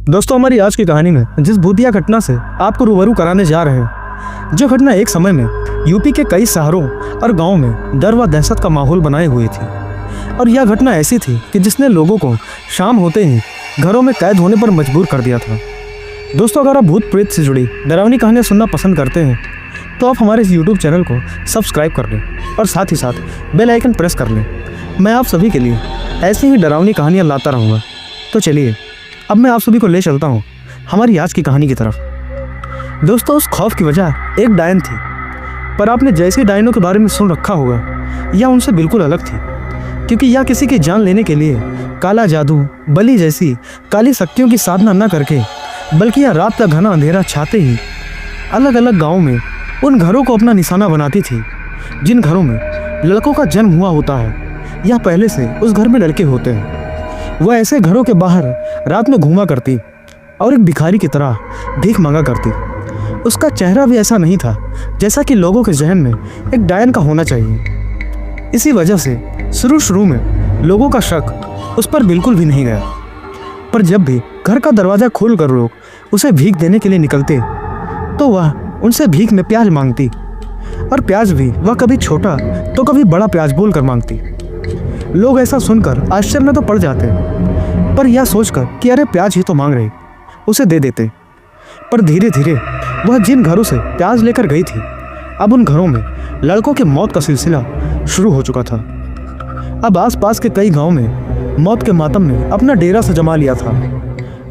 दोस्तों, हमारी आज की कहानी में जिस भूतिया घटना से आपको रूबरू कराने जा रहे हैं, जो घटना एक समय में यूपी के कई शहरों और गांवों में डर व दहशत का माहौल बनाए हुए थी। और यह घटना ऐसी थी कि जिसने लोगों को शाम होते ही घरों में कैद होने पर मजबूर कर दिया था। दोस्तों, अगर आप भूत प्रेत से जुड़ी डरावनी कहानियाँ सुनना पसंद करते हैं तो आप हमारे इस यूट्यूब चैनल को सब्सक्राइब कर लें और साथ ही साथ बेल आइकन प्रेस कर लें। मैं आप सभी के लिए ऐसी ही डरावनी कहानियाँ लाता रहूँगा। तो चलिए, अब मैं आप सभी को ले चलता हूँ हमारी आज की कहानी की तरफ। दोस्तों, उस खौफ की वजह एक डायन थी, पर आपने जैसे डायनों के बारे में सुन रखा होगा, यह उनसे बिल्कुल अलग थी, क्योंकि यह किसी की जान लेने के लिए काला जादू, बलि जैसी काली शक्तियों की साधना न करके, बल्कि यह रात का घना अंधेरा छाते ही अलग अलग गाँव में उन घरों को अपना निशाना बनाती थी जिन घरों में लड़कों का जन्म हुआ होता है या पहले से उस घर में लड़के होते हैं। वह ऐसे घरों के बाहर रात में घूमा करती और एक भिखारी की तरह भीख मांगा करती। उसका चेहरा भी ऐसा नहीं था जैसा कि लोगों के जहन में एक डायन का होना चाहिए। इसी वजह से शुरू में लोगों का शक उस पर बिल्कुल भी नहीं गया। पर जब भी घर का दरवाज़ा खोल कर लोग उसे भीख देने के लिए निकलते तो वह उनसे भीख में प्याज मांगती, और प्याज भी वह कभी छोटा तो कभी बड़ा प्याज बोल कर मांगती। लोग ऐसा सुनकर आश्चर्य में तो पड़ जाते, पर यह सोचकर कि अरे प्याज ही तो मांग रही, उसे दे देते। पर धीरे धीरे वह जिन घरों से प्याज लेकर गई थी, अब उन घरों में लड़कों की मौत का सिलसिला शुरू हो चुका था। अब आसपास के कई गांव में मौत के मातम ने अपना डेरा सा जमा लिया था।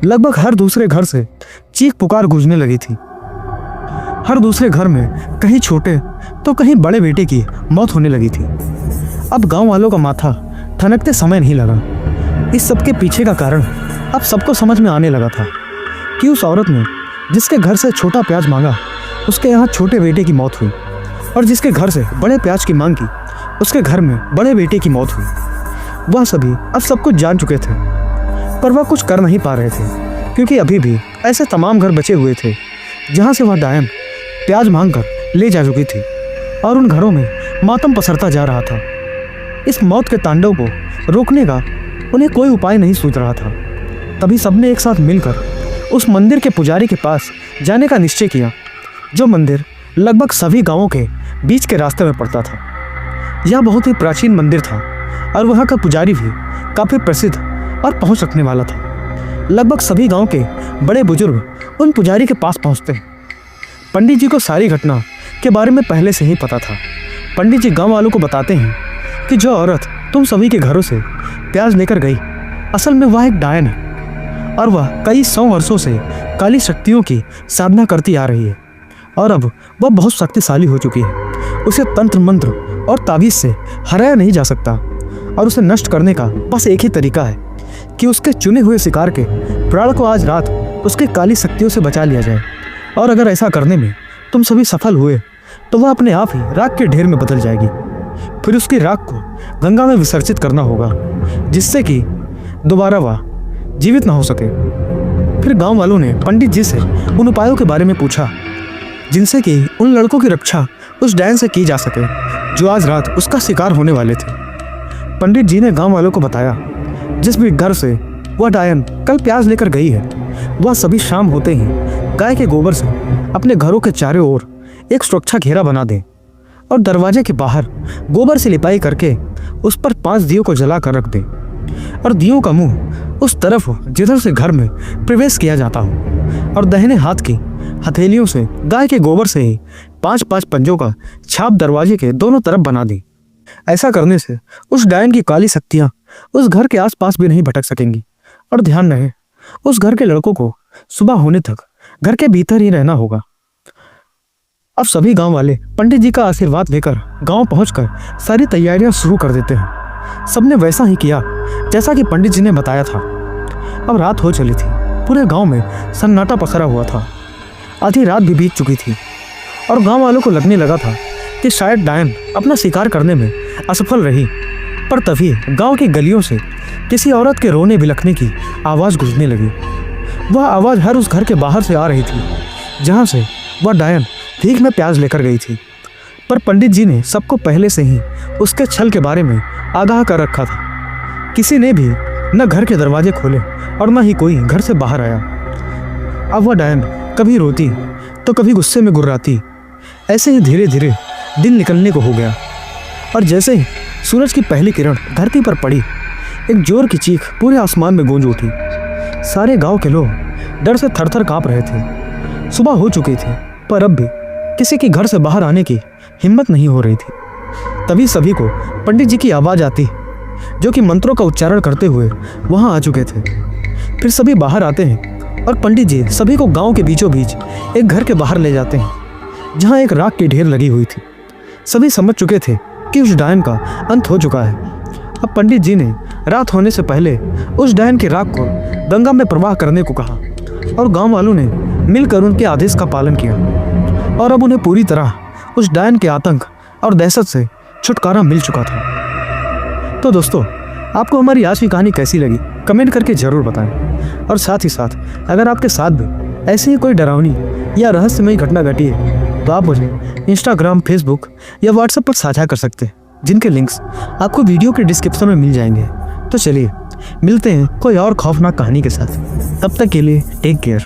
लगभग हर दूसरे घर से चीख पुकार गूंजने लगी थी। हर दूसरे घर में कहीं छोटे तो कहीं बड़े बेटे की मौत होने लगी थी। अब गांव वालों का माथा ठनकते समय नहीं लगा। इस सब के पीछे का कारण अब सबको समझ में आने लगा था कि उस औरत ने जिसके घर से छोटा प्याज मांगा, उसके यहाँ छोटे बेटे की मौत हुई, और जिसके घर से बड़े प्याज की मांग की, उसके घर में बड़े बेटे की मौत हुई। वह सभी अब सब कुछ जान चुके थे, पर वह कुछ कर नहीं पा रहे थे, क्योंकि अभी भी ऐसे तमाम घर बचे हुए थे जहाँ से वह डायन प्याज मांग कर ले जा चुकी थी, और उन घरों में मातम पसरता जा रहा था। इस मौत के तांडव को रोकने का उन्हें कोई उपाय नहीं सूझ रहा था। तभी सबने एक साथ मिलकर उस मंदिर के पुजारी के पास जाने का निश्चय किया, जो मंदिर लगभग सभी गांवों के बीच के रास्ते में पड़ता था। यह बहुत ही प्राचीन मंदिर था, और वहाँ का पुजारी भी काफ़ी प्रसिद्ध और पहुँच रखने वाला था। लगभग सभी गाँव के बड़े बुजुर्ग उन पुजारी के पास पहुँचते हैं। पंडित जी को सारी घटना के बारे में पहले से ही पता था। पंडित जी गाँव वालों को बताते हैं कि जो औरत तुम सभी के घरों से प्याज लेकर गई, असल में वह एक डायन है, और वह कई 100 वर्षों से काली शक्तियों की साधना करती आ रही है, और अब वह बहुत शक्तिशाली हो चुकी है। उसे तंत्र मंत्र और तावीज़ से हराया नहीं जा सकता, और उसे नष्ट करने का बस एक ही तरीका है कि उसके चुने हुए शिकार के प्राण को आज रात उसके काली शक्तियों से बचा लिया जाए। और अगर ऐसा करने में तुम सभी सफल हुए तो वह अपने आप ही राख के ढेर में बदल जाएगी। फिर उसकी राख को गंगा में विसर्जित करना होगा, जिससे कि दोबारा वह जीवित ना हो सके। फिर गांव वालों ने पंडित जी से उन उपायों के बारे में पूछा जिनसे कि उन लड़कों की रक्षा उस डायन से की जा सके जो आज रात उसका शिकार होने वाले थे। पंडित जी ने गांव वालों को बताया जिस भी घर से वह डायन कल प्याज लेकर गई है, वह सभी शाम होते ही गाय के गोबर से अपने घरों के चारों ओर एक सुरक्षा घेरा बना दें, और दरवाजे के बाहर गोबर से लिपाई करके उस पर 5 दियों को जला कर रख दें, और दियों का मुंह उस तरफ हो जिधर से घर में प्रवेश किया जाता हो, और दाहिने हाथ की हथेलियों से गाय के गोबर से ही 5-5 पंजों का छाप दरवाजे के दोनों तरफ बना दी। ऐसा करने से उस डायन की काली शक्तियाँ उस घर के आसपास भी नहीं भटक सकेंगी। और ध्यान रहे, उस घर के लड़कों को सुबह होने तक घर के भीतर ही रहना होगा। अब सभी गांव वाले पंडित जी का आशीर्वाद लेकर गांव पहुंचकर सारी तैयारियां शुरू कर देते हैं। सबने वैसा ही किया जैसा कि पंडित जी ने बताया था। अब रात हो चली थी, पूरे गांव में सन्नाटा पसरा हुआ था। आधी रात भी बीत चुकी थी, और गांव वालों को लगने लगा था कि शायद डायन अपना शिकार करने में असफल रही। पर तभी गांव की गलियों से किसी औरत के रोने बिलखने की आवाज़ गूंजने लगी। वह आवाज़ हर उस घर के बाहर से आ रही थी जहाँ से वह डायन भीख में प्याज लेकर गई थी। पर पंडित जी ने सबको पहले से ही उसके छल के बारे में आगाह कर रखा था। किसी ने भी न घर के दरवाजे खोले और न ही कोई घर से बाहर आया। अब वह डायन कभी रोती तो कभी गुस्से में गुर्राती। ऐसे ही धीरे धीरे दिन निकलने को हो गया और जैसे ही सूरज की पहली किरण धरती पर पड़ी, एक जोर की चीख पूरे आसमान में गूंज उठी। सारे गांव के लोग डर से थरथर कांप रहे थे। सुबह हो चुकी थी पर अब भी किसी के घर से बाहर आने की हिम्मत नहीं हो रही थी। तभी सभी को पंडित जी की आवाज़ आती, जो कि मंत्रों का उच्चारण करते हुए वहां आ चुके थे। फिर सभी बाहर आते हैं और पंडित जी सभी को गांव के बीचों बीच एक घर के बाहर ले जाते हैं, जहां एक राख की ढेर लगी हुई थी। सभी समझ चुके थे कि उस डायन का अंत हो चुका है। अब पंडित जी ने रात होने से पहले उस डायन की राख को गंगा में प्रवाह करने को कहा और गांव वालों ने मिलकर उनके आदेश का पालन किया और अब उन्हें पूरी तरह उस डायन के आतंक और दहशत से छुटकारा मिल चुका था। तो दोस्तों, आपको हमारी आज की कहानी कैसी लगी कमेंट करके ज़रूर बताएं और साथ ही साथ अगर आपके साथ भी ऐसी ही कोई डरावनी या रहस्यमयी घटना घटी है तो आप मुझे इंस्टाग्राम, फेसबुक या व्हाट्सएप पर साझा कर सकते हैं, जिनके लिंक्स आपको वीडियो के डिस्क्रिप्शन में मिल जाएंगे। तो चलिए मिलते हैं कोई और खौफनाक कहानी के साथ। तब तक के लिए टेक केयर।